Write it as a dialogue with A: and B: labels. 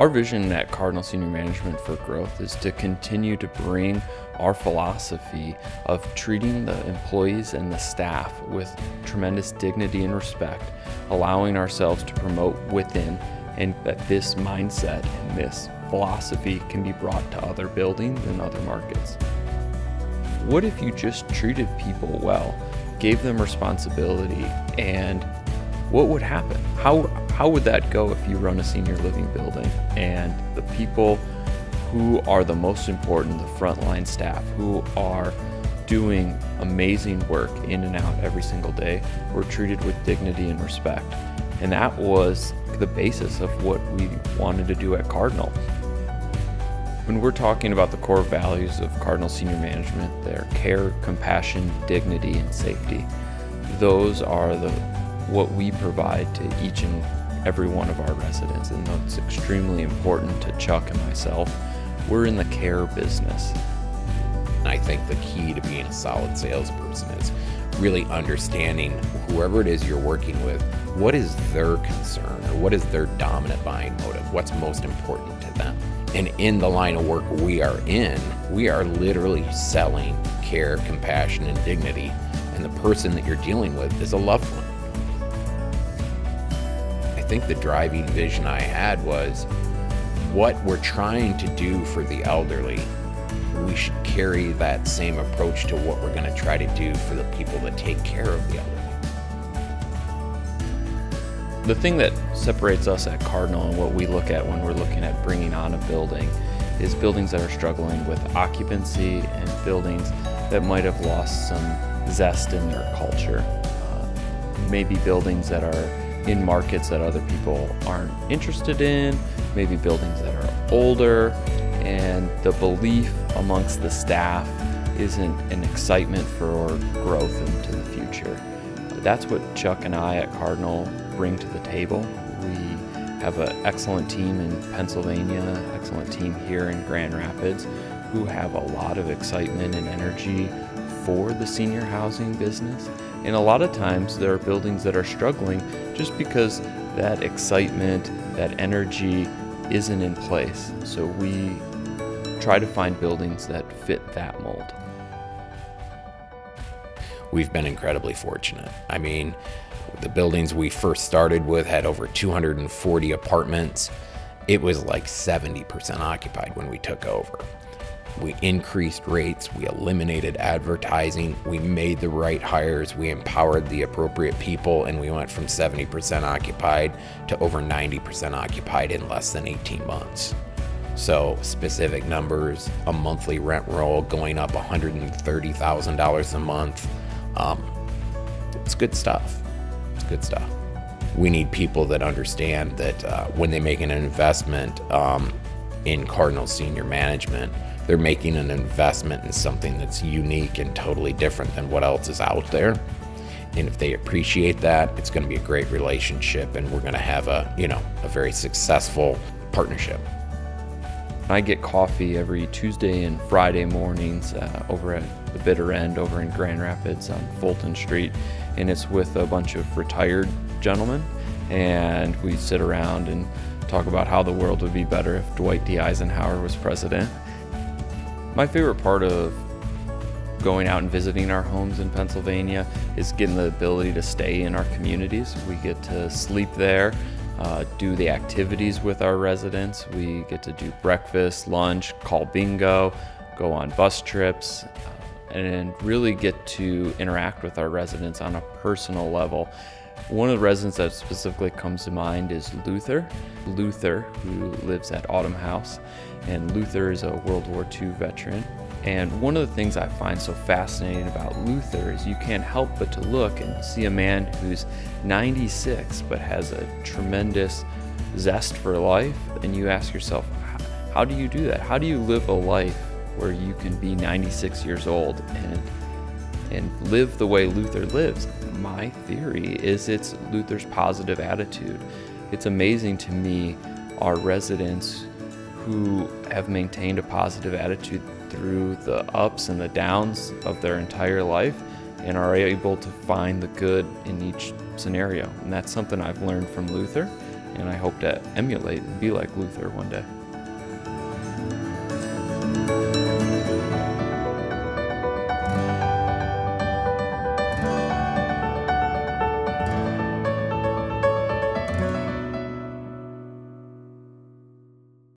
A: Our vision at Cardinal Senior Management for Growth is to continue to bring our philosophy of treating the employees and the staff with tremendous dignity and respect, allowing ourselves to promote within, and that this mindset and this philosophy can be brought to other buildings and other markets. What if you just treated people well, gave them responsibility, and what would happen? How would that go if you run a senior living building and the people who are the most important, the frontline staff, who are doing amazing work in and out every single day, were treated with dignity and respect? And that was the basis of what we wanted to do at Cardinal. When we're talking about the core values of Cardinal Senior Management, they're care, compassion, dignity, and safety. Those are what we provide to each and every one of our residents, and that's extremely important to Chuck and myself. We're in the care business.
B: I think the key to being a solid salesperson is really understanding whoever it is you're working with, what is their concern or what is their dominant buying motive, what's most important to them. And in the line of work we are in, we are literally selling care, compassion, and dignity, and the person that you're dealing with is a loved one. I think the driving vision I had was what we're trying to do for the elderly, we should carry that same approach to what we're going to try to do for the people that take care of the elderly.
A: The thing that separates us at Cardinal and what we look at when we're looking at bringing on a building is buildings that are struggling with occupancy and buildings that might have lost some zest in their culture. Maybe buildings that are in markets that other people aren't interested in, maybe buildings that are older, and the belief amongst the staff isn't an excitement for growth into the future. That's what Chuck and I at Cardinal bring to the table. We have an excellent team in Pennsylvania, excellent team here in Grand Rapids, who have a lot of excitement and energy for the senior housing business. And a lot of times there are buildings that are struggling just because that excitement, that energy isn't in place. So we try to find buildings that fit that mold.
B: We've been incredibly fortunate. I mean, the buildings we first started with had over 240 apartments. It was like 70% occupied when we took over. We increased rates, we eliminated advertising, we made the right hires, we empowered the appropriate people, and we went from 70% occupied to over 90% occupied in less than 18 months. So specific numbers, a monthly rent roll going up $130,000 a month. It's good stuff. It's good stuff. We need people that understand that when they make an investment in Cardinal Senior Management, they're making an investment in something that's unique and totally different than what else is out there. And if they appreciate that, it's going to be a great relationship, and we're going to have a very successful partnership.
A: I get coffee every Tuesday and Friday mornings over at the Bitter End over in Grand Rapids on Fulton Street, and it's with a bunch of retired gentlemen, and we sit around and talk about how the world would be better if Dwight D. Eisenhower was president. My favorite part of going out and visiting our homes in Pennsylvania is getting the ability to stay in our communities. We get to sleep there, do the activities with our residents. We get to do breakfast, lunch, call bingo, go on bus trips, and really get to interact with our residents on a personal level. One of the residents that specifically comes to mind is Luther, who lives at Autumn House. And Luther is a World War II veteran. And one of the things I find so fascinating about Luther is you can't help but to look and see a man who's 96 but has a tremendous zest for life. And you ask yourself, how do you do that? How do you live a life where you can be 96 years old and live the way Luther lives? My theory is it's Luther's positive attitude. It's amazing to me, our residents who have maintained a positive attitude through the ups and the downs of their entire life and are able to find the good in each scenario. And that's something I've learned from Luther, and I hope to emulate and be like Luther one day.